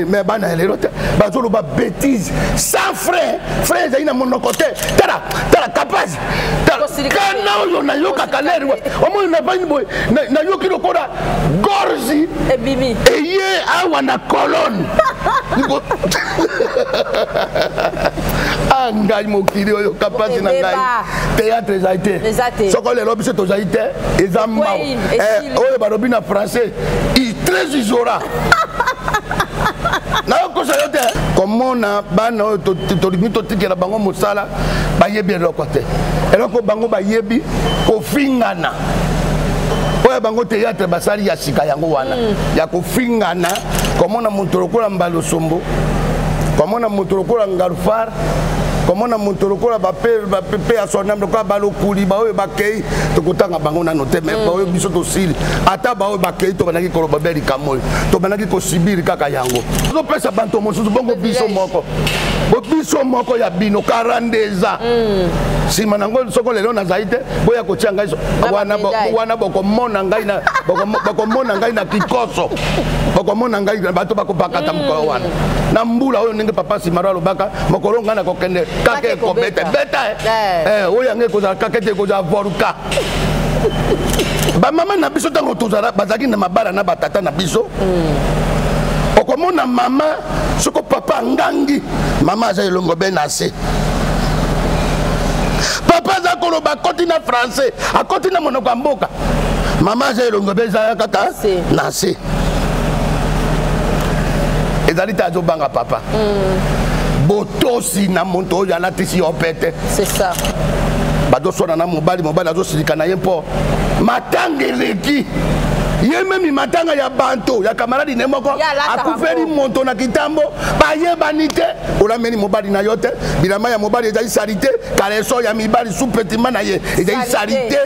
mais bana elérote bazolo ba bêtise sans frein frère zaina mon côté tala capaz kana yo na yoka kaleri o mo na bani boy na yoki lokora gorzi et bibi eye awa na colonne angai mokili oyo capaz na ngai théâtre zaité soko le lobi c'est zaité ezamba oyo barobi na français il très isora na ko sa yote comment na bana to limito tikela bango musala bayebi eloko te eloko bango bayebi kofingana oya bango théâtre basali ya sika yango wana ya kofingana comment na montolokola mbalo sombo comment na montolokola ngarfar comment na montolokola ba pe ya son âme ko balo kuli ba oyo bakei to kotanga bango na note mais ba oyo biso to sili ata ba oyo bakei to banaki ko babeli kamoy to banaki ko sibiri kaka yango to pesa banto mosusu bongo biso moko ya bino 42 ans sima nango soko lelo na zaite boya ko tianga iso wana boko mona ngai na kikoso boko mona ngai bato bako bakata mko wana na mbula oyo ndenge papa simaro alobaka mokolo ngana ko kende kake ko beta oyo nge ko za kakete ko za voruka ba mama na biso tango tozala bazaki na mabala na batata na biso okomona mama soko papa ngangi mama za elongo benase papa za koloba koti na français akoti na monoko mboka mama za elongo beza kaka nase ezali tazo banga papa botosi na monto ya latisi opete c'est ça bado sona na mobali azo silika na yempo matangeleki yememi matanga ya banto ya kamaradi nemoko akuferi monto na kitambo bayebanite olameni mobali na yote bilama ya mobali ezali salite kaleso ya mibali supetima na ye ezali salite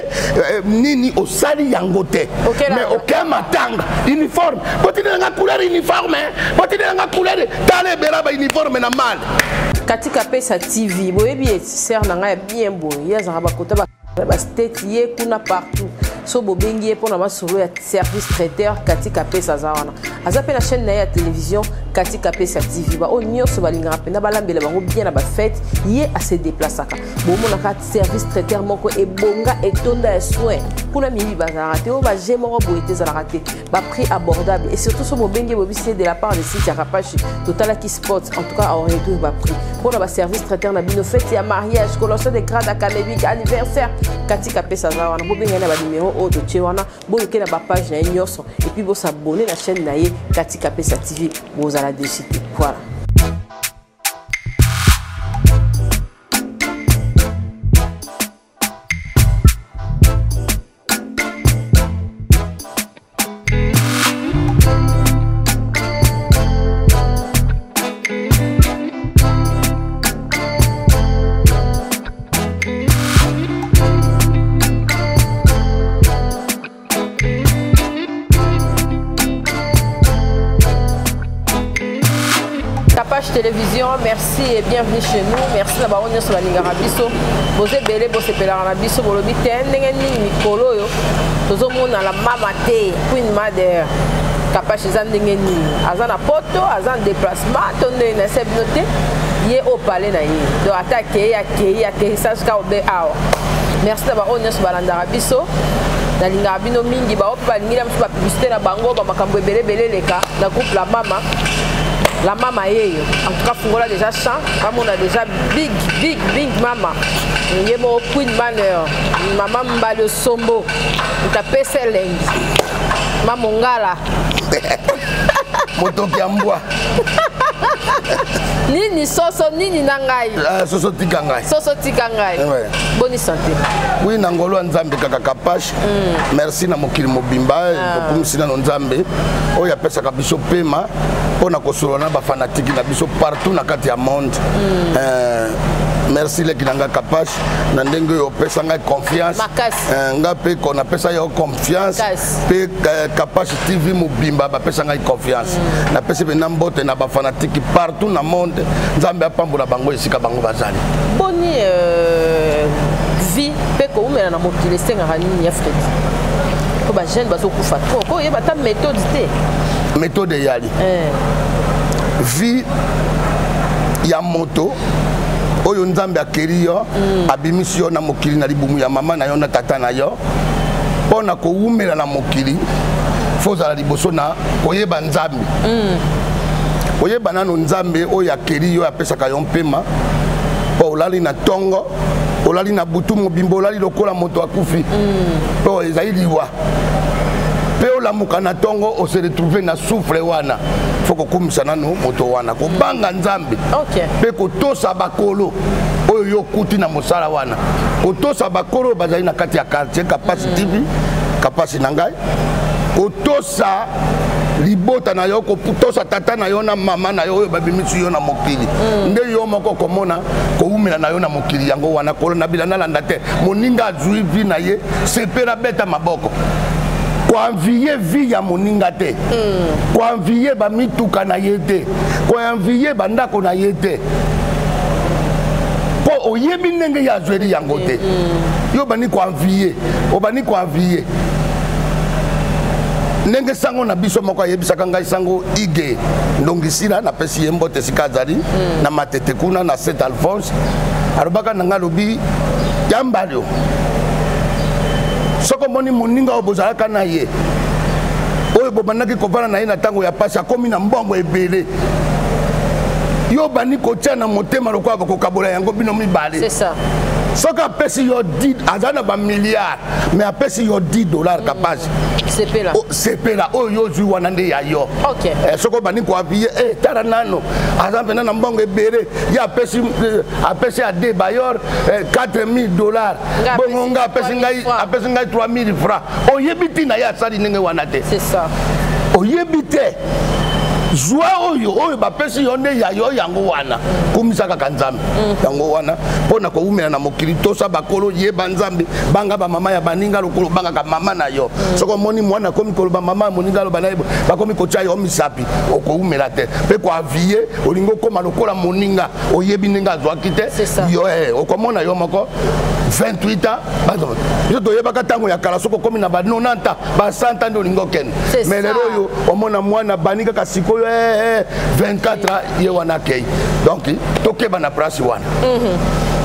nini osali yango te mais aucun matanga uniforme potine nga couleur uniforme potine nga couleur tale beraba uniforme na mal katika pesa TV boyebi ser na nga bien boye ya zanga bakota ba state ye kuna partout so bobengi pour na masolo ya service traiteur katika pesa zawana azape la chaîne na ya télévision katika pesa TV ba onyo so balinga pena balambela bango bien na ba fête ye a se déplaçaka bomo na service traiteur moko ebonga etonda ya soin kuna mibi bazara te o ba jemoro boete za raté ba prix abordable et surtout so bobengi bobisi de la part de site ya Rapache Total qui Sports en tout cas aurait tout ba prix pour na ba service traiteur na bino fête ya mariage colossal de grade académique anniversaire katika pesa zawana bobenga na ba numéro o de Tchewana boyoke na ba page na nyoso et puis bo s'abonner la chaîne na ye katika pesa TV bo za la décide voilà. Télévision, merci et bienvenue chez nous. Merci d'avoir venu sur la Ligue Arabiso. Vous êtes belé, vous êtes belé Arabiso, vous l'obité, Nicolo, tout le monde a la mamate, Queen Mother, capable de Zandengeni, Azana Poto, Azan déplacement, tonné na sebnoté, yé au palais na yé. Donc attaquer, atterrissage kaobe awa. Merci d'avoir venu sur la Ligue Arabiso. La Ligue Arabino mingi ba op ba lingi la publicité na bango ba makambo belé les cas, la coupe la mama. La maman est en tout cas Fungola déjà chant, comme on a déjà big mama. Il y a mon queen manner, maman mba le sombo, il t'a pèsé l'engue, maman ngala. Moto kiambwa. Nini soso nini nangai. Soso tikangai. Soso tikangai. Bonne santé. Oui nangolo nzambe kaka kapache. Merci na mokili mobimba bokumsina no nzambe. Oya pesa ka biso pema pona kosolona ba fanatique na biso partout na kati ya monde. Merci les kinanga kapache na ndenge yo pesa ngai confiance. Nga pe kona pesa yo confiance. Pe kapache TV mobimba ba pesa ngai confiance. Na pesa be nambote na ba fanatique partout na monde. Nzambe apambola bango esika bango bazali. Boni vie pe ko umela na mokili senga nini ya Fred. Ko ba jeune bazo kufa. Ko yeba ta méthode te. Méthode yali. vie ya moto oyo nzambe akeli yo abimisi yo na mokili na libumu ya mama na yo na tata na yo pona kowumela na mokili fozala liboso na koyeba nzambe koyeba nano nzambe oyo akeli yo apesaka yo mpema po olali na tongo olali na butu mobimba olali lokola moto akufi po ezali liwa pe olamuka na tongo ose retrouver na souffre wana faut kokumisa nano moto wana kobanga nzambe pe kotosa bakolo oyo yo kuti na mosala wana kotosa bakolo bazali na kati ya quartier kapasi TV kapasi na ngai kotosa libota na yo kotosa tata na yo na mama na yo oyo babimisi yo na mokili nde yo moko komona koumela na yo na mokili yango wana kolo na bilana landa te moninga azui vi na ye sepera beta maboko koanviye vi ya moninga te koanviye bamituka na ye te koanviye bandako na ye te po oyebi ndenge ya azweli yango te yo bani koanviye obani koanviye ndenge sango na biso moko ayebisaka ngai sango ige ndongisila napesi ye mbote sika azali na matete kuna na Saint Alphonse alobaka na ngai lobi yambalio soko moni moninga oyo bozalaka na ye oyo bobandaki kovanda na ye na ntango ya pasi akomi na mbongo ebele yo bani kotia na motema lokola bakokabola yango bino mibale soki apesi yo 10 aza na bamilliard mais apesi yo $10 kapasi sepela oyo yo ozwi wana nde ya yo soki obandi koappuye tala nano aza mpena na mbongo ebele ye apesi ya de bayor $4000 bongo nga apesi ngai 3000 francs oyebi ntina ye asali ndenge wana te oyebi te joie oyo bapesi yo nde ya yo yango wana kumisaka ka nzambe yango wana mpona koumela na mokili tosa bakolo yeba nzambe banga bamama ya baninga lokolo bangaka mama na yo soko omoni mwana akomi koloba mama ya moninga aloba na ye bakomi kotia yo misapi okoumela te mpe koavie olingi okóma lokola moninga oyebi ndenge azwaki te yo okomona yo moko 28 ans biso toyebaka ntango ya kala soki okomi na ba 90 ans ba 100 ans nde olingi okende mais lelo oyo omona mwana bani kaka sikoyo 24 ans ye wana kei donc tokeba na place wana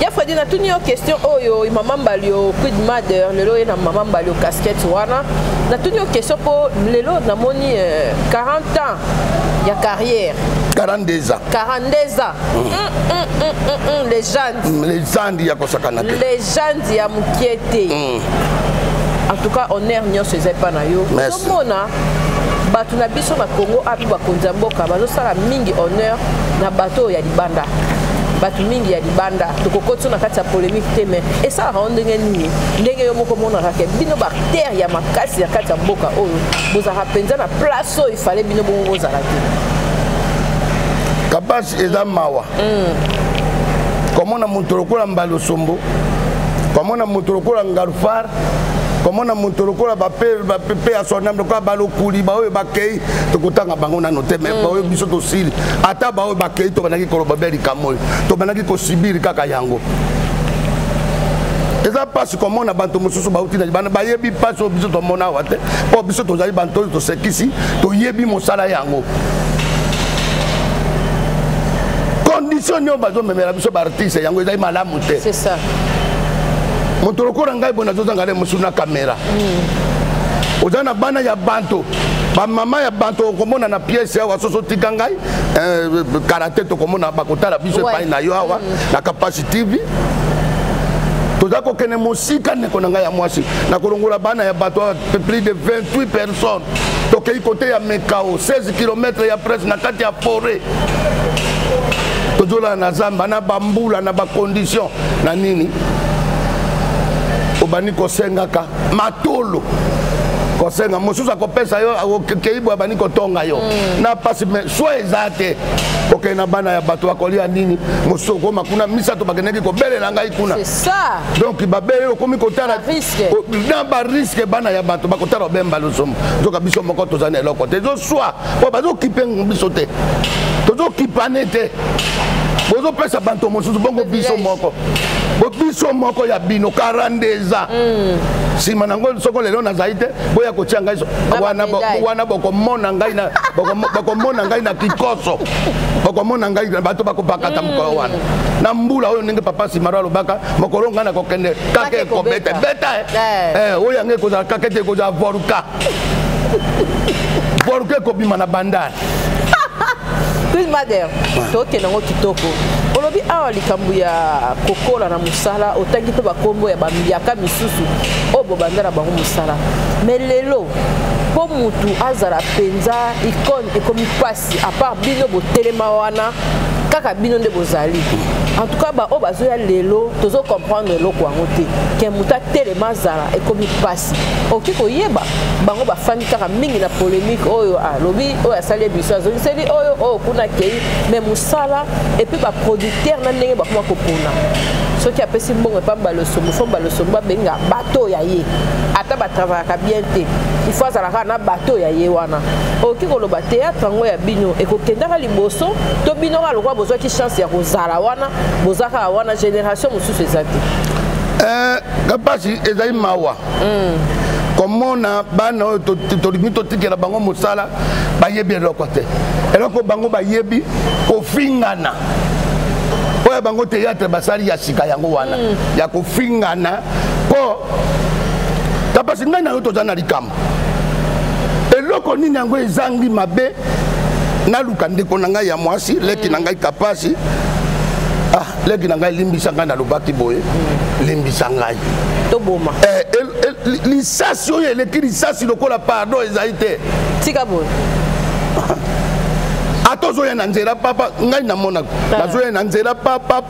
ya Fredi na tuni yo question oyo mama mbali yo quid mother lelo ye na mama mbali yo casquette wana na tuni yo question po lelo na moni 40 ans ya carrière 42 ans légende ya kosakana te légende ya mukiete en tout cas honneur nyonso ezali pa na yo tomona bato na biso na Congo api bakonzi ya mboka bazosala mingi honneur na bato ya libanda bato mingi ya libanda tokokoti na kati ya polémique te mais esalaka ndenge nini ndenge yo moko monaka ke bino bactere ya makasi ya kati ya mboka oyo bozalaka mpenza na place oyo ifale bino bongo bozala te kapasi eza mawa komona moto lokola mbala osombo komona moto lokola ngalufar komona moto lokola bapepe ya sonambe lokola balokuli baoyo bakei tokotanga bango nano te me baoyo biso tosili ata baoyo bakei tobandaki koloba belikamu oyo tobandaki kosibiri kaka yango eza pasi komona banto mosusu bauti na libanda bayebi pasi oyo biso tomona awa te mpo biso tozali banto oyo tosekisi toyebi mosala yango condition nio bazomemela biso baartiste yango ezali malamu te moto lokola ngai boye nazozanga le mosusu na kamera oza na bana ya banto bamama ya banto okomona na piese awa soso tika ngai karate tokomona bakotala biso epai na yo awa na Kapasi TV toza kokende mosika ndeko na ngai ya mwasi nakolongola bana ya bato plus de 28 personnes tokei kote ya Mekao 16 km ya presse na kati ya forêt tozola na zamba na bambula na bacondition na nini obani kosengaka matolo kosenga mosusu akopesa yo keibo abani kotonga yo na pasi me so ezate okei na bana ya bato bakolia nini mosusu koma kuna misato bakeneki kobelela ngai kuna c'est ça donc babele okomi kotala na ba risque bana ya bato bakotala obemba losomo zoka biso moko tozana eloko te zo soit po bazo kipenga biso te tozo kipane te bozo pesa banto mosusu bongo biso moko ya bino 42 ans sima nango soko lelo nazali te boya kotia ngai wana bokomona ngai na bokomona ngai na kikoso bokomona ngai bato bakopakata mokolo wana na mbula oyo ndenge papa simaro alobaka mokolo ngai na kokende kake kobeta beta oyo yange kozala kake te kozala voruka voruka ekobima na bandari. Plus madère, toke nango kitoko. Olobi awa likambu ya kokola na musala otangi pe bakombo ya bambiaka misusu obo bandara bango musala. Mais lelo po mutu azara penza icône ekomi pasi à part bino botelema wana kaka bino nde bozali. En tout cas ba o bazoya lelo tozo comprendre loko yango te ke muta telema zara ekomi pasi. Okiko yeba bango bafandi kaka mingi na polémique oyo alobi oyo asali biso azoli seli oyo kuna kei mais musala et puis ba producteur na ndenge bakoma kopona soki apesi mbongo pamba le somo fo ba le somo benga bateau ya ye ata ba travailler bien te il faut azala na bateau ya ye wana okiko lo ba théâtre ngo ya bino ekokendaka liboso to bino ka lokwa bozwa ki chance ya kozala wana bozaka wana génération mususu ezati kapasi ezali mawa komona bana oyo tolingi totikela bango mosala bayebi eloko te eloko bango bayebi kofingana oyo bango théâtre basali ya sika yango wana ya kofingana mpo kapasi ngai na yo toza na likambo eloko nini yango ezangi mabe naluka ndeko na ngai ya mwasi leki na ngai kapasi leki na ngai limbisa ngai nalobaki boye limbisa ngai toboma lisasi oyo eleki lisasi lokola pardon ezali te tika boye atozoya na nzela papa ngai namonaka nazoya na nzela papa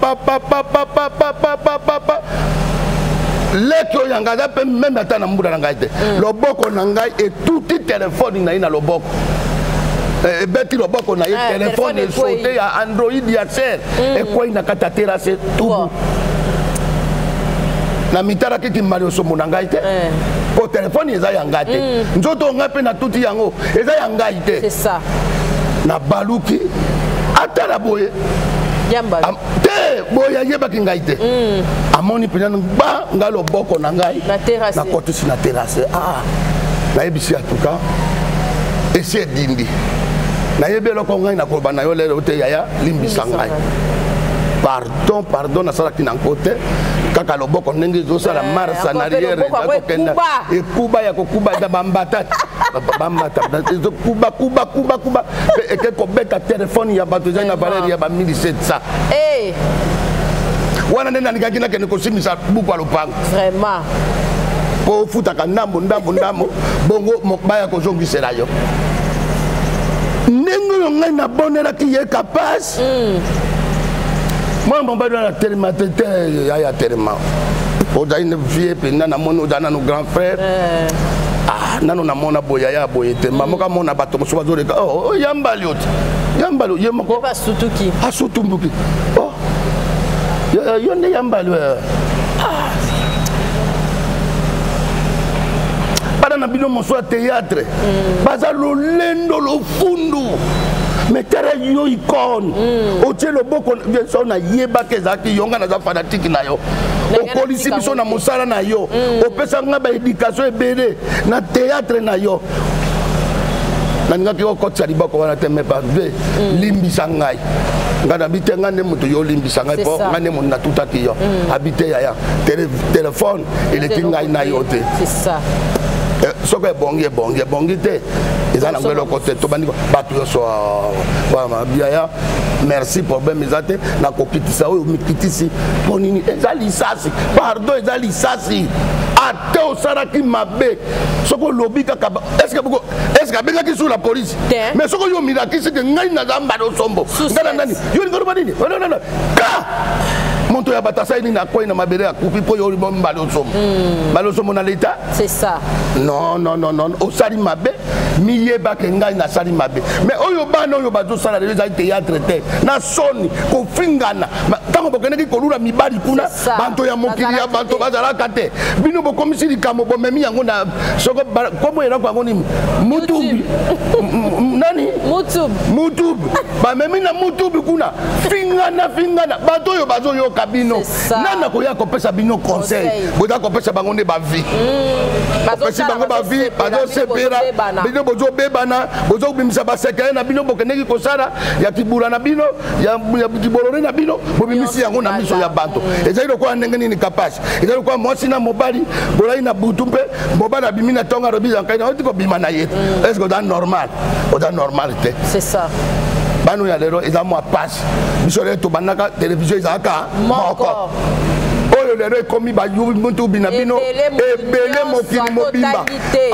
leki oyo yanga aza mpe meme ata na mbula na ngai te loboko na ngai etuti telefone na ye na loboko ebeti loboko na ye telefone esote ya android ya ser ekwei na kati ya terase tubu na mitala kiki mbali osomo na ngai te po telefone eza ya ngai te nzoto ngai mpe na tuti yango eza ya ngai te na baluki ata na boye te boye ayebaki ngai te amoni mpena gba ngai loboko na ngai na kotisi na terase nayebisi atuka esi edindi nayebi eloko ngai nakoloba na yo lelo te yaya limbisa ngai pardon nasalaki na nko te kaka loboko ndenge ezosala marche en arrière ezakokenda ekuba ya kokuba eza bambata kuba eke kobeta telefone ya bato ezali na valeur ya ba 1700 wana nde nalikaki nakende kosimisa buku ya lopango vraiment po ofutaka ndambo bongo baya kozongisela yo ndenge oyo ngai nabonelaki ye kapasi moi mombali wana telema te aya telema ozali ne vie mpenza namoni ozali nano grand frère nano namona boye aya boye te mamoka mona bato mosusu bazoleka yambali oti yambali ye moko asutumbuki yo nde yambali bana na bino mosusu ya théâtre baza lolendo lofundu metere yo icône otie loboko so na yebaka ezalaki yonga naza fanatike na yo okolisi biso na mosala na yo opesanga baéducation ebele na théâtre na yo nalingaki okotisa liboko wana te me parve limbisa ngai ngai nabi te ngai nde moto yo limbisa ngai mpo ngai nde moto natutaki yo abi te yaya telefone eleki ngai na yo te soko ebongi te eza nango eloko te tobandi bato nyonso biaya merci problème eza te nakokitisa oyo mikitisi mpo nini eza lisasi pardon eza lisasi ate osalaki mabe soki olobi kaka estce abengaki sur la police mais soki oyo omilakisi te ngai naza mbala osombo ngai na nani yo lingi oloba nini ka moto ya bato asali nini akwei na mabele akufi mpo yo mbala osombo na leta c'est ça non osali mabe miyebake ngai nasali mabe mais oyo bana oyo bazosala lelo ezali théâtre te na soni kofingana ntango bokendeki kolula mibali kuna banto ya mokili ya banto bazalaka te bino bokomisi likambo bomemi yango na soko komo eloko yango nini mutubi nani mutubi bamemi na mutubi kuna fingana bato oyo bazoyoka kaka bino nana koya kopesa bino conseil boza kopesa bango nde ba vie kopesa bango ba vie bazo sepera bino bozo bebana bozo bimisa ba sekere na bino bokeneki kosala ya kibula na bino ya kibolore na bino bobimisi yango na miso ya banto ezali ko ndenge nini kapasi ezali ko mwasi na mobali bolai na butu mpe mobali abimi na tonga robiza kaina otiko bima na yetu est-ce que c'est normal oza normalité c'est ça bano ya lero eza mwa passe biso lero tobandaka télévision ezalaka moko oyo lero ekomi bamuntu bina bino ebele mokili mobimba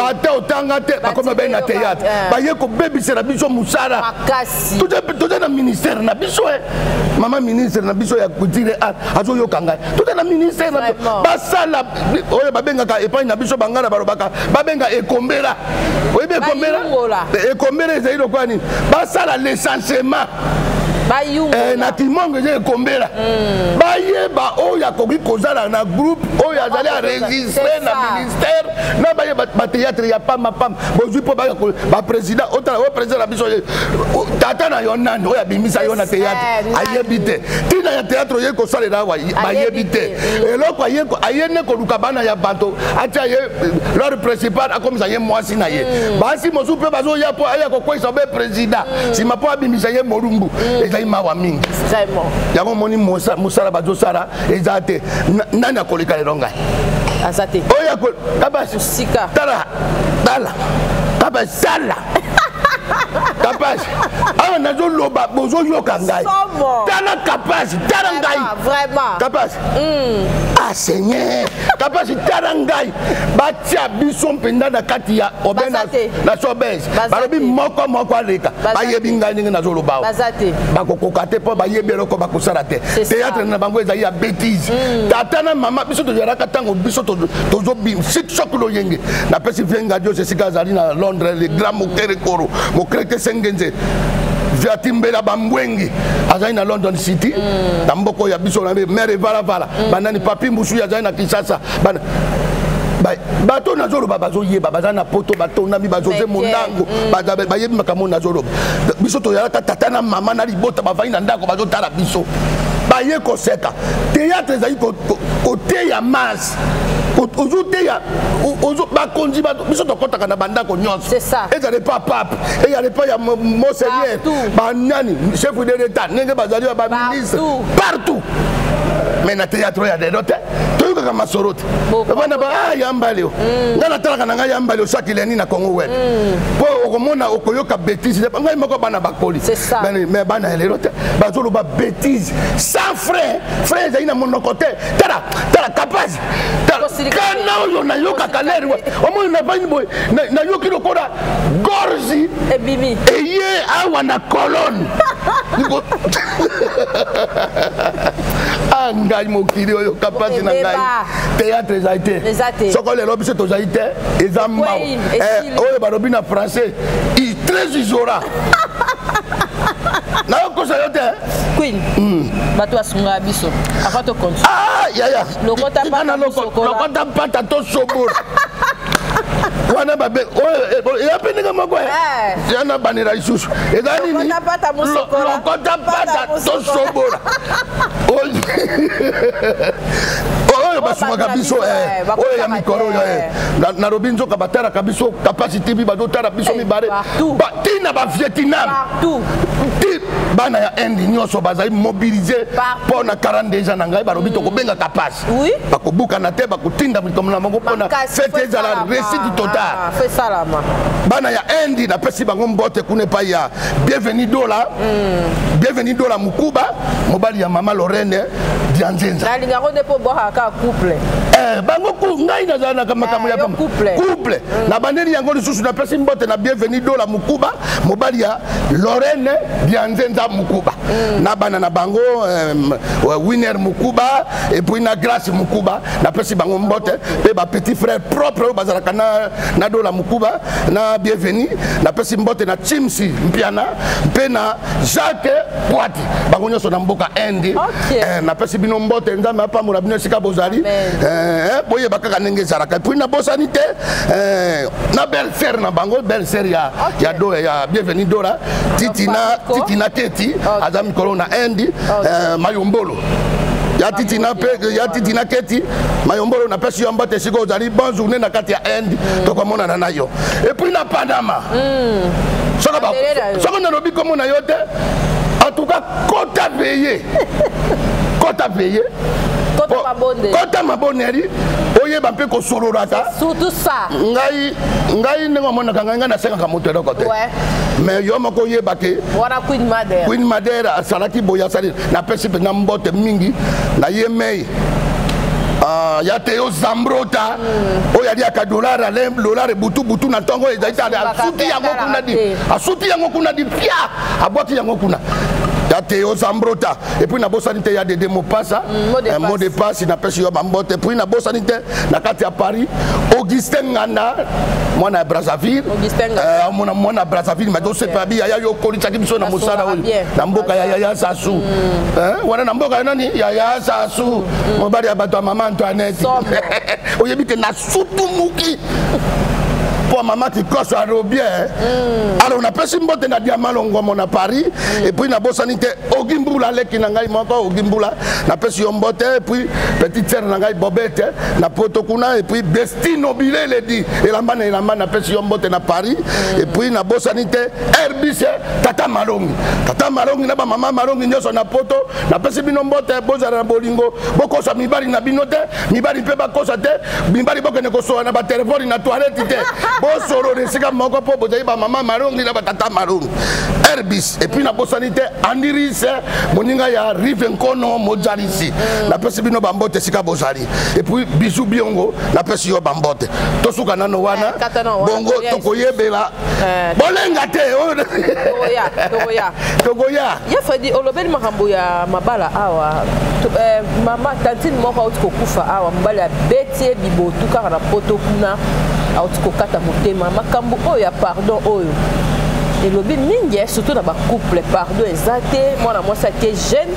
ata otanga te bakomi baye na théâtre baye kobebisela biso mosala toza na ministère na biso mama ministre na biso ya kutire azoyoka ngai toza na ministère na basala oyo babengaka epai na biso bangana balobaka babenga ekombela oyebi ekombela ezali lokola nini basala l'essentiellement na timongo eza ekombela bayeba oyo akoki kozala na groupe oyo azali aregistre na ministère na baye batéâtre ya pamapam bozwi mpo baprésident otala oyo président na biso tata na yo nani oyo abimisa yo na théâtre ayebi te ntina ya théâtre oye kosalela awa bayebi te eloko aye ne koluka bana ya bato atia ye leur principal akomisa ye mwasi na ye basi mosusu mpe bazoya mpo aya kokweyisa be président nsima mpo abimisa ye molumbu mawa mingi yango moni mosala bazosala eza te nani akoleka lelo ngai aza te oyo kabasi tala kabasi sala kapasi awa nazoloba bozoyoka ngai tala kapasi tala ngai kapasi seigneur kapasi tala ngai batia biso mpenza na kati ya obe na sobese balobi moko aleka bayebi ngai ndenge nazoloba bakokoka te mpo bayebi eloko bakosala te théâtre na bango ezali ya bétise tata na mama biso tozalaka ntango biso tozobima sok loyenge napesi vienga dios esika azali na Londres le grand mokerekoro mokreke sengenze viatimbela bambwengi azali na London City na mboko ya biso na mere valavala banani papi mbusu azali na Kinshasa bato nazoloba bazoyeba baza na poto batonami bazoze mondango bayebi makambo nazoloba biso toyalaka tata na mama na libota bavandi na ndako bazotala biso baye koseka théâtre ezali koteya masse ozoteya bakonzi biso tokɔtaka na bandako nyonso ezali pa pape eyali pa ya monseigneur banani chef de l'état ndenge bazali ya baministre partout mais na théâtre ya lelo te toyokaka masolo te bana yambale o ngai natalaka na ngai yambale osakileni na Congo web po okomona okoyoka bétise ngai moko bana bakoli mais bana ya lelo te bazoloba bétise sans frein ezali na monoko te tala kapasi kana oyo nayokaka leri omoi navani boye nayoki lokola gorzi eye awa na colonne ngai mokili oyo kapasi na ngai théâtre ezali te soko lelo biso tozali te eza mawa oyo balobi na français très isolant nayokosa yo te queen bato basunga biso afa tokonti yaya lokota mpata tosobola wana babe eya mpe ndenge moko yana banela lisusu eza nini lokota mpata tosobola oyo basungaka biso oyo ya mikoro oyo nalobi nzoka batalaka biso kapasité bi bazotala biso mibale tina bavietnam bana ya inde nyonso bazali mobilize mpo na 42 ans na ngai balobi tokobenga kapasi bakobukana te bakotinda mitomo na bango mpona fete ezala réussite total bana ya inde napesi bango mbote kuna epai ya bienvenu dola mukuba mobali ya mama lorene dianzenza bango ngai nazala na makambo ya couple na bandeli yango lisusu napesi mbote na bienvenu dola mukuba mobali ya lorene dianzenza mukuba na bana na bango winner mukuba et puis na grâce mukuba napesi bango mbote pe ba petit frère propre bazalaka na dola mukuba na bienvenu napesi mbote na chimsi mpiana pe na Jacques Poati bango nyonso na mboka indi napesi bino mbote nzambe apambola bino esika bozali boyeba kaka ndenge ezalaka et puis na bosani te na belle sœur na bango belle sœur ya dola ya bienvenu dola titina keti aza mikolo na indi mayombolo ya titina pe ya titina keti mayombolo na pesi yo mbote siko ozali bonne journée na kati ya end to komona na yo et puis na Panama soko na lobi komona yo te en tout cas kota payé kota maboneri oyeba mpe kosololaka surtout ça ngai ndenge omonaka ngai nasengaka moto eloko te mais yo moko oyeba ke wana Queen Madera asalaki boye asali napesi mpenza mbote mingi na ye mei ya Théo Zambrota oyo aliaka dollar butu na ntongo ezali asuti yango kuna di pia abwaki yango kuna ya Théo Zambrota et puis na bosani te ya Dédé Mopasa mot de passe na pesi yo bambote et puis na bosani te na kati ya Paris Augustin Nganda mwana Brazzaville mwana Brazzaville mais dose pa bi ya yo kolitsaki biso na mosala oyo na mboka ya Yaya Sassou wana na mboka nani Yaya Sassou mobali ya bato ya mama Antoinette oyebi ke na sutu muki pour maman qui cosse à Robien. Alors on a passé une botte na diamant longo na Paris et puis na bosanité Ogimbula le qui nangai moko Ogimbula na passé une botte et puis petite sœur nangai Bobette na Potokuna et puis Destino Bilé le dit et la man na passé une botte na Paris et puis na bosanité Herbis Tata Malongi na ba maman Malongi nyoso na poto na passé bino botte bozara na bolingo boko sa mibali na binote mibali pe ba kosa te mibali boko ne koso na ba téléphone na toilette te bosoro resika moko po bozali ba mama Malongi na ba tata Malongi Herbis et puis na bosanité Aniris moninga ya Rive Nkono Mojalisi na pesi bino bambote sika bozali et puis Bisou Biongo na pesi yo bambote tosuka nano wana bongo tokoyebela bolenga te tokoya ya fadi olobeli makambo ya mabala awa mama tantine moko auti kokufa awa mobali ya betie bibotu kaka na poto kuna auti kokata motema makambo oyo ya pardon oyo elobi mingi surtout na bacouple pardon eza te mwana mwasi ake jeune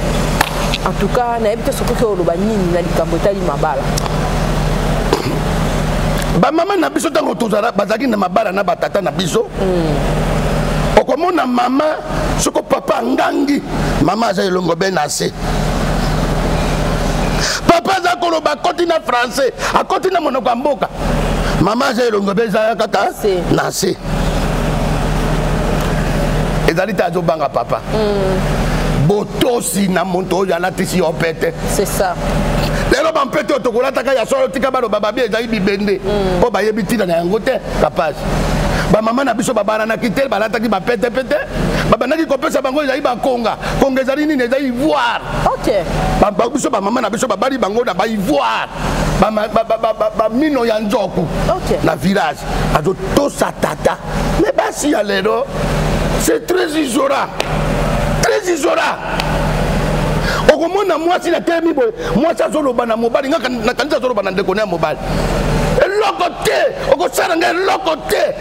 en tout cas nayebi te sokoki oloba nini na likambo etali mabala bamama na biso ntango tozala bazalaki na mabala na batata na biso okomona mama soko papa ngangi mama aza elongo be na se papa aza koloba akoti na français akoti na monoko ya mboka mama aza elongo be eza kaka na se ezali te azobanga papa botosi na moto oyo alatisi yo pete c'est ça lelo bampete otokolataka ya solo tika baloba babi ezali bibende mpo bayebi ntina na yango te kapasi bamama na biso babananaki te balataki bapetepete babandaki kopesa bango ezali bakonga konga ezali nini ezali ivoire biso bamama na biso babali bango na baivoire bamino ya nzoku na village azotosa tata me basi ya lelo c'est très isolant okomona mwasi na telemi boye mwasi azoloba na mobali nga na kanisa azoloba na ndeko na mobali eloko te okosala nga eloko te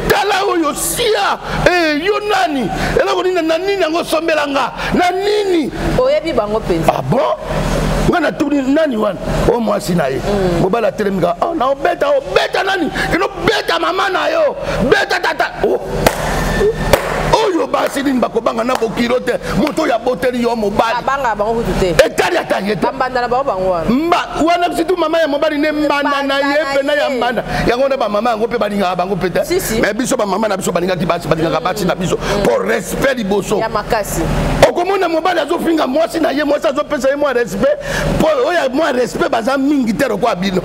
tala oyo sia yo nani eloko nini na nini yango osombela nga na nini oyebi bango mpenza ah bon nga na tuni nani wana o mwasi na ye mobali atelemi nga na obeta nani kino beta mama na yo beta tata oyo basi nini bakobanga na bokilo te moto ya boteli yo mobali abanga bango kutu te etali atange te mbanda na bango wana wana situ mama ya mobali ne mbanda na ye pe na ya mbanda yango na ba mama yango pe balingaka bango pe te mais biso ba mama na biso balingaki basi balingaka basi na biso pour respect liboso ya makasi okomona mobali azofinga mwasi na ye mwasi azopesa ye mwa respect po oya mwa respect baza mingi te kwa bino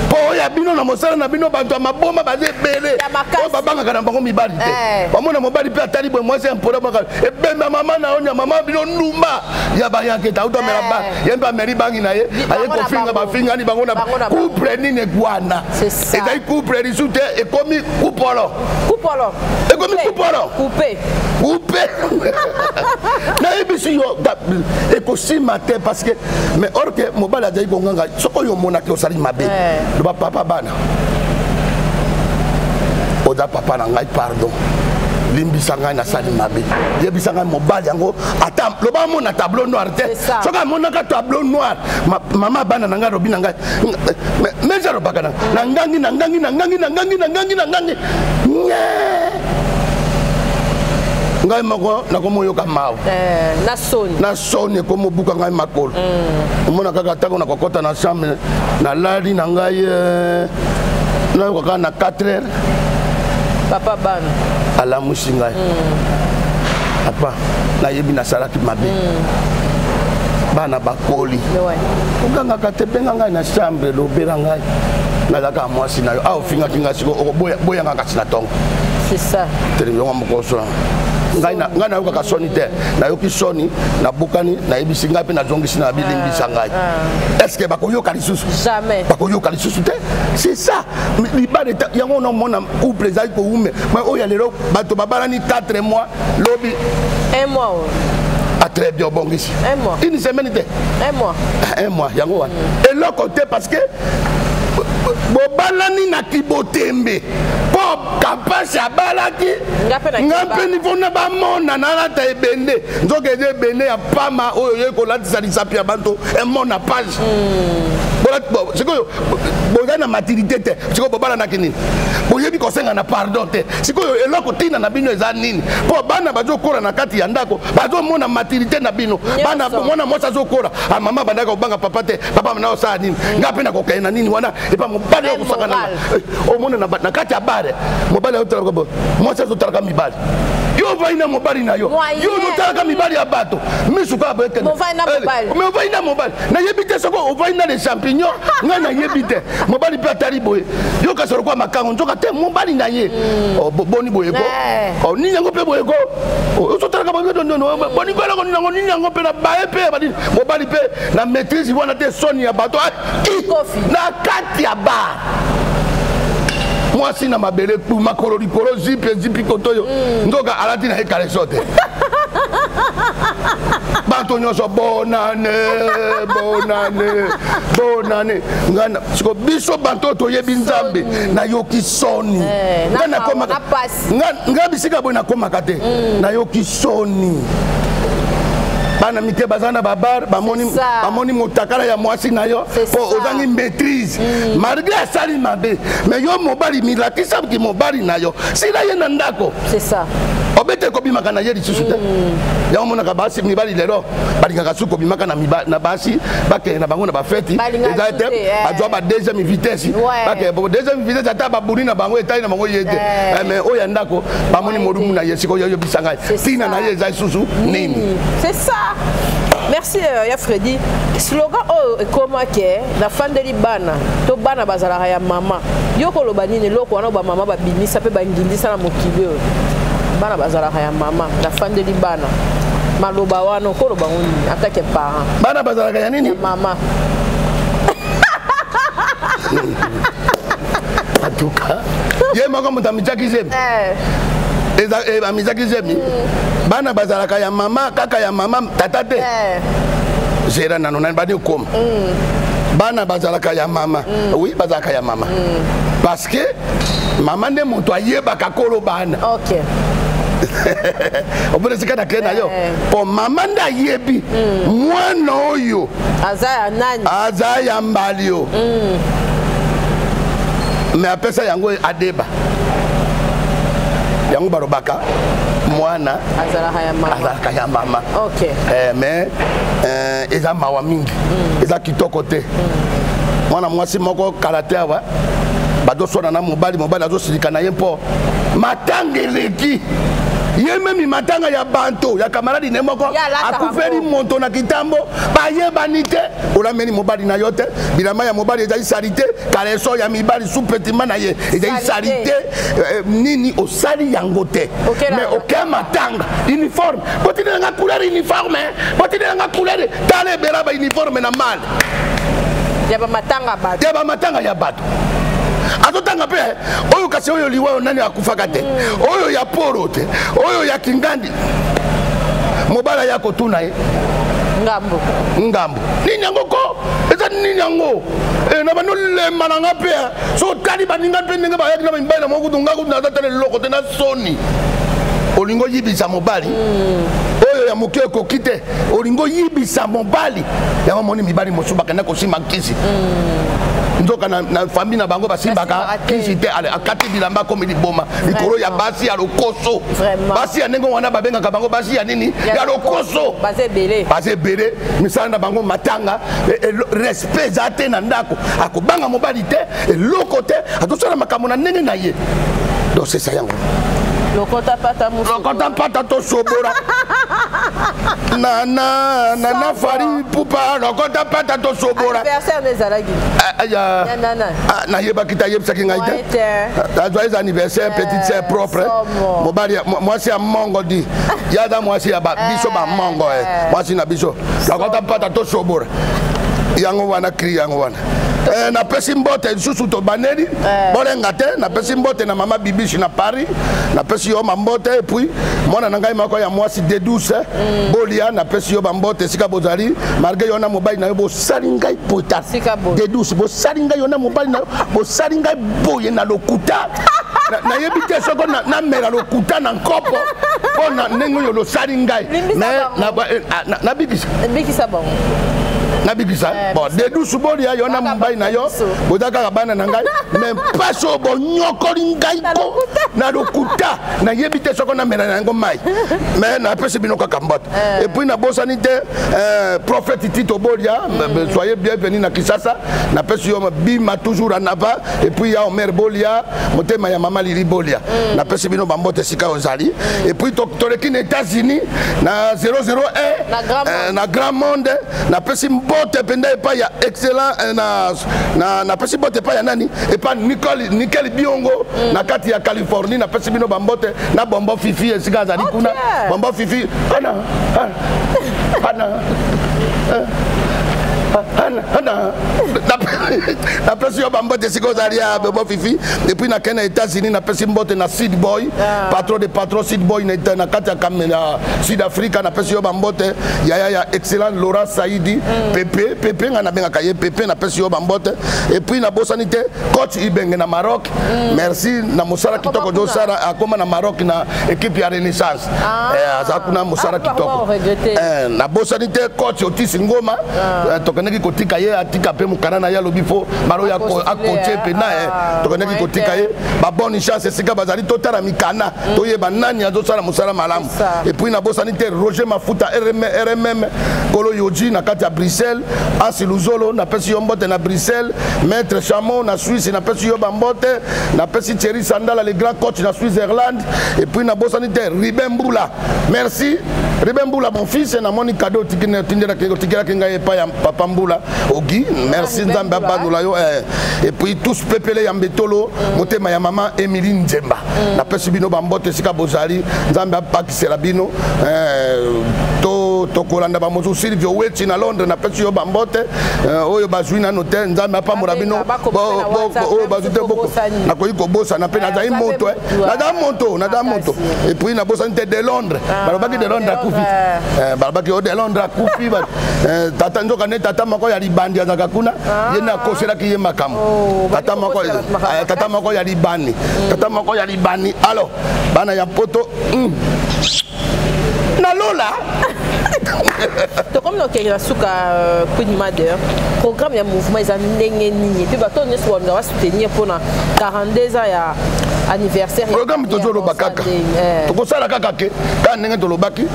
po oya bino na mosala na bino bato ya maboma baza ebele oyo babangaka na bango mibali te bamona mobali pe atali boye mwasi impora baka ebemba mama na onya mama bino ndumba ya bayanketa automela ba ye mpe ameri bangi na ye aye kofinga bafingani bango na couple nini ekwana ezali couple lisu te ekomi kupolo ekomi kupolo coupe nayebisi yo ekosima te parce que mais or que mobali azali konganga soko oyo omonaki osali mabe loba papa bana oza papa na ngai pardon limbisa ngai nasali mabe yebisa ngai mobali yango ata loba mona tableau noir te soki amonaka tableau noir mama bana na ngai lobi na ngai meza lobaka na ngangi ngai moko nakomoyoka mawa na soni ekomobuka ngai makolo omona kaka ntango nakokɔta na chambre nalali na ngai nayoka kaka na 4 heures papa bana alamusi ngai papa nayebi nasalaki mabe bana bakoli ogangaka te mpenga ngai na chambre lobela ngai nazalaka mwasi na yo awa ofingaki ngai siko boyanga kasi na tongo c'est ça televizionga mokoso ngai nayokaka soni te nayoki soni nabukani nayebisi ngai mpe nazongisi na bilimbisa ngai est-ce que bakoyoka lisusu jamais bakoyoka lisusu te c'est ça libale yango nomona couple ezali koume mais oyo ya lelo bato babalani 4 mois lobi 1 mois ah très bien obongisi 1 mois une semaine te 1 mois 1 mois yango wana eloko te parce que bobalani na kibotembe po kapasi abalaki nga mpe nifona bamona nalata ebende nzoka eza ebende ya pama oyo ye kolatisa lisapi ya banto emona page sikoyo boza na maturité te sikoyo bobalanaki nini boyebi kosenga na pardon te sikoyo eloko ntina na bino eza nini mpo bana bazokola na kati ya ndako bazomona maturité na bino bana mwana mwasi azokora mama bandaka kobanga papa te papa mana osala nini nga mpe nakokende na nini wana epa mobali okosakana omona na kati ya bare mobali azotalaka bo mwasi azotalaka mibali yo ovai na mobali na yo yo ozotalaka mibali ya bato misuka boyekende me ovai na mobali nayebi te soko ovai na le champignon ngai nayebi te mobali mpe atali boye yo kasi olokwa makango nzoka te mobali na ye boni boyeko nini yango mpe boyeko ozotalaka boniko eloko ninango nini yango mpe na baye mpe mobali mpe na maîtrise wana te soni ya bato na kati ya bar mwasi na mabele makolo likolo zipi kotoyo nzoka alati na ye kaleso te bato nyonso bonane ngana siko biso banto toyebi nzambe nayoki soni nga bisika boye nakomaka te nayoki soni bana mike bazana babar bamoni motakala ya mwasi na yo po ozangi maîtrise malgré asali mabe mais yo mobali milakisaki mobali na yo sila ye na ndako c'est ça obete kobimaka na ye lisusu te yango monaka basi mibali lelo balingaka su kobimaka na basi bakende na bango na bafeti eza te bazwa ba deuxième vitesse bakende deuxième vitesse ata babuli na bango etali na bango ye te mais oyo ya ndako bamoni molumu na ye sikoyo oyebisa ngai ntina na ye eza lisusu nini c'est ça. Merci ya Freddy. Slogan oh ekoma ke na fandeli bana to bana bazalaka ya mama yoko loba nini loko wana ba mama ba binisa pe bangindisa na mokili oyo bana bazalaka ya mama na fandeli bana maloba wana ko loba ngoni atake parent bana bazalaka ya nini mama atuka ye moko mutamijaki zemi amizaki zemi bana bazalaka ya mama kaka ya mama tata te zera nano nani bani okoma bana bazalaka ya mama oui bazalaka ya mama parce que mama nde moto ayebaka kolo bana ok obona sika na kena yo po mama nde ayebi mwana oyo aza ya nani aza ya mbali yo mais apesa yango adeba yango barobaka mwana azalaka ya mama okay mais eza mawa mingi eza kitoko te mwana mwasi moko karate awa bazoswana na mobali azosilika na ye mpo matanga eleki ye memi matanga ya banto ya kamaradi ne moko akufeli moto na kitambo bayebani te olameni mobali na yo te bilama ya mobali ezali sali te kaleso ya mibali supetima na ye ezali sali te nini osali yango te mais oke matanga uniforme botinelanga couleur uniforme botinelanga couleur tala ebela ba uniforme na male ya bamatanga ya bato azotanga pe oyo kasi oyo liwa nani akufaka te oyo ya poro te oyo ya kingandi mobala yako tuna ye ngambo nini yango ko eza nini yango na bano lemba na nga pe so tali baninga pe ndenge bayaki na mibali na mokutu nga kutu naza tala leloko te na soni olingo yibisa mobali oyo ya moke ekoki te olingo yibisa mobali yango moni mibali mosusu bakenda kosima nkisi nzoka na famille na bango basimbaka kisite ale akati bilamba comme liboma likolo ya basi ya lokoso basi ya ndenge wana babengaka bango basi ya nini ya lokoso base belé misala na bango matanga respect za te na ndako akobanga mobali te eloko te atosala makambo na ndenge na ye donc c'est ça yango lokota pata to sobora nana fari pupa lokota pata to sobora anniversaire des alagi aya na yeba kita yeb sakinga ite joyeux anniversaire petite sœur propre mobali moi c'est mongo di yada moi c'est ba biso ba mongo moi c'est na biso lokota pata to sobora yango wana kri yango wana na pesi mbote susu to baneli bolenga te na pesi mbote na mama bibishi na Paris na pesi yo mbote et puis mona na ngai mako ya mwasi de douce bolia na pesi yo mbote sika bozali marge yo na mobile na yo bo salinga pota de douce bo salinga yo na mobile na bo salinga boye na lokuta na yebite soko na mera lokuta na nkopo pona nengo yo lo salinga na bikisa bon nabikisa bon de douce bolia yo na mobile na yo bodaka bana na ngai mais paso bo nyokoli ngai ko na lokuta na yebite soko na mera na ngo mai mais na pesi bino ka kambote et puis na bosanité prophète Tito Bolia soyez bienvenue na Kisasa na pesi yo bima toujours en avant et puis ya Omer Bolia motema ya mama Lili Bolia na pesi bino bambote sika ozali et puis toleki na États-Unis na 001 na Grand Monde na pesi bote penda epa ya excellent na pesi bote epa ya nani epa Nickel Biongo na kati ya Californie na pesi bino bambote na bombo fifi esika azali kuna bombo fifi na pesi yo bambote siko zali ya bombo fifi depuis na kena États-Unis na pesi mbote na Seed Boy patron de patron Seed Boy na kati ya kamena Sud Africa na pesi yo bambote ya excellent Laurent Saidi Pepe nga na benga kaye Pepe na pesi yo bambote et puis na bosanité coach Ibenge na Maroc merci na musara kitoko do sara akoma na Maroc na équipe ya Renaissance azakuna musara kitoko na bosanité coach Otis Ngoma tokaneki kotika ye atika pe mukana na ya lobifo maro ya akoche pe na tokaneki kotika ye ba bonne chance sika bazali totara mikana toyeba nani azosala musala malamu et puis na bosanité Roger Mafuta RMM Kolo Yoji na kati ya Bruxelles Asiluzolo na pesi yo mbote na Bruxelles Maître Chamon na Suisse na pesi yo bambote na pesi Thierry Sandala le grand coach na Switzerland et puis na bosanité Ribemboula merci Ribemboula mon fils na moni cadeau tikina tindera kinga epa ya papa Mboula Ogi merci nzamba banula yo et puis tous pepele ya mbetolo motema ya mama Emilie Nzemba na pesi bino bambote sika bozali nzamba pakisela bino to kolanda ba mozu Silvio Wechi na Londres na pesi yo bambote oyo bazwina note nzamba pa murabino oyo bazute boko na koyiko bosa na pena dai moto na da moto et puis na bosa nte de Londres balobaki de Londres akufi balobaki de Londres akufi tata nzoka ne tata mako ya libandi azaka kuna yena kosela ki ye makamo tata mako ya libani alors bana ya poto na lola to comme no kenya suka Queen Mother programme ya mouvement ils ndenge nini puis bato ne soit on va soutenir pour na 42 ans ya anniversaire programme toujours lo bakaka to ko sala kaka ke ka ndenge to lo baki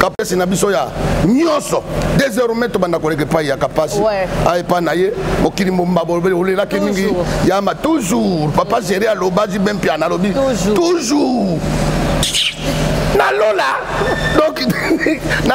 ka pesi na biso ya nyoso désormais to banda ko leke pa ya kapasi ay pa na ye mokili mbomba bolbe olela ke mingi ya ma toujours papa gérer lo baji même piano lobi toujours na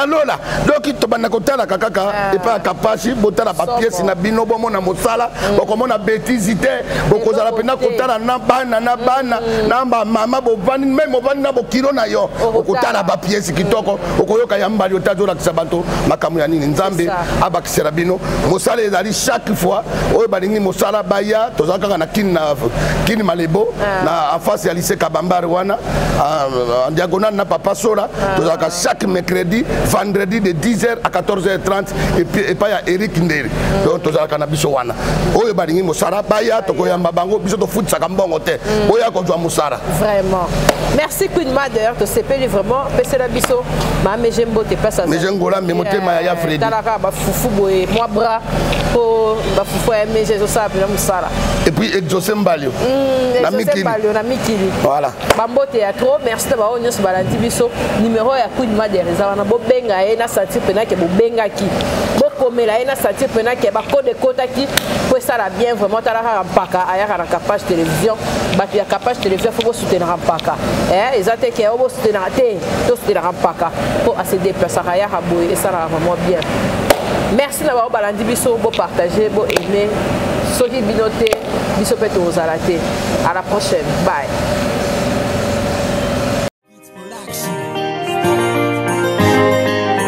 lola donc to banda kotala kakaka et pas kapasi botala ba pièce na bino bomo na mosala bokomona bêtisité bokozala pena kotala na bana na mama bovani même bovani na bokilo na yo okotala ba pièce kitoko okoyoka ya mbali otazola kisabato makamu ya nini nzambe abakisela bino mosala ezali chaque fois oyo balingi mosala baya tozaka na kini malebo na afasi ya lycée Kabambare wana en diagonale na Papa Sola chaque mercredi vendredi de 10h à 14h30 et puis il y a Eric Nderi donc tozalaka na biso wana oyo balingi mosara baya tokoyamba bango biso to foot sakambongo te oya ko jwa mosara vraiment merci Queen Mother to sepeli vraiment pese la biso ma mejembo te pesa mais jengola mais motema ya Freddy talaka ba fufu boye moi bras po ba fufu ya meje zo sa pela mosara et puis Exaucé Mbalio na mikili voilà bambote ya trop merci de ba onyo balandi biso numéro ya Queen Mother ezana bo benga e na sati pena ke bo benga ki bo komela e na sati pena ke ba code kota ki po ça la bien vraiment talaka mpaka aya kana page télévision ba ya page télévision faut soutenir mpaka ezate ke obo soutenir te to soutenir mpaka pour accéder place aya boye et ça la vraiment bien merci na ba balandi biso bo partager bo aimer soki binote biso peto ozalate à la prochaine bye.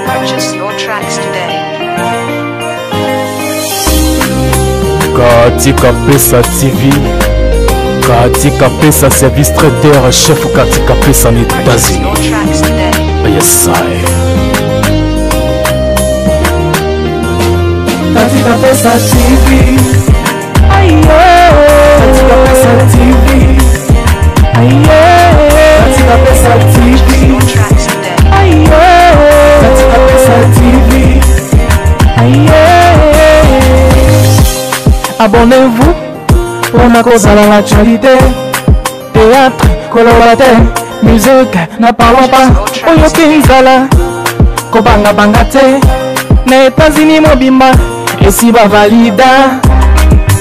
Purchase your tracks today. Katika Pesa TV, Katika Pesa Service Traiteur, chef Katika Pesa en États-Unis. Yes, I. Katika Pesa TV, Katika Pesa TV, Katika Pesa TV, Katika Pesa TV. Abonnez-vous pour ma cause à l'actualité. Théâtre, colorataire, musique, n'a parlons pas. Oyo Kinzala, Kobanga Bangate, na États-Unis mobimba, et si ba valida.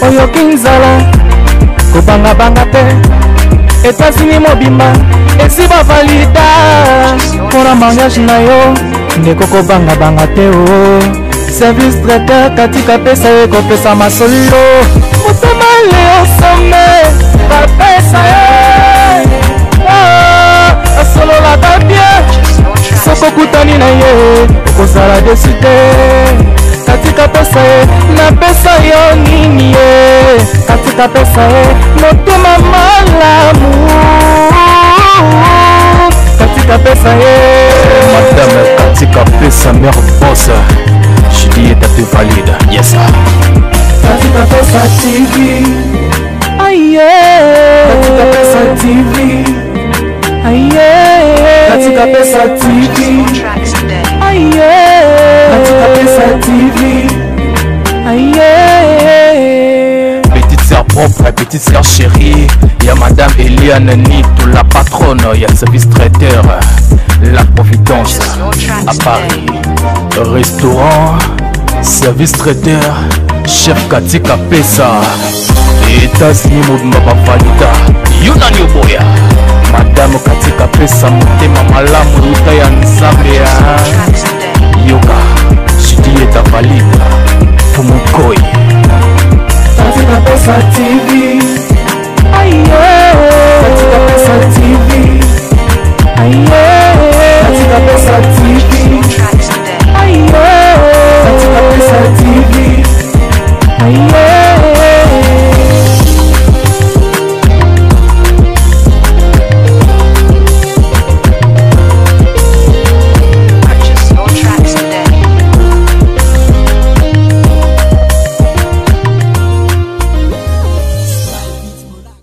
Oyo Kinzala, Kobanga Bangate, États-Unis mobimba, et si ba valida. Pour la mariage na yo, ndeko Kobanga Bangate oh. Service traiteur Katika Pesa eko pesa masolo motema leo some bapesa asolo la babie soko kutani na ye okozala desite Katika Pesa na pesa yo nini ye Katika Pesa motema malamu Katika Pesa Madame Katika Pesa mère boss Julie est à te valide, yes sir. Katika Pesa TV, Katika Pesa TV, Katika Pesa TV, Katika Pesa TV. Petite sœur propre, petite sœur chérie, y'a Madame Eliane Nito, la patronne, y'a le service traiteur, la Providence à Paris. Restaurant, service traiteur, chef Katika Pesa, États-Unis Mobimba Valida, Yunani Oboya, Madame Katika Pesa, Motema Malamu, Luta ya Nzambe.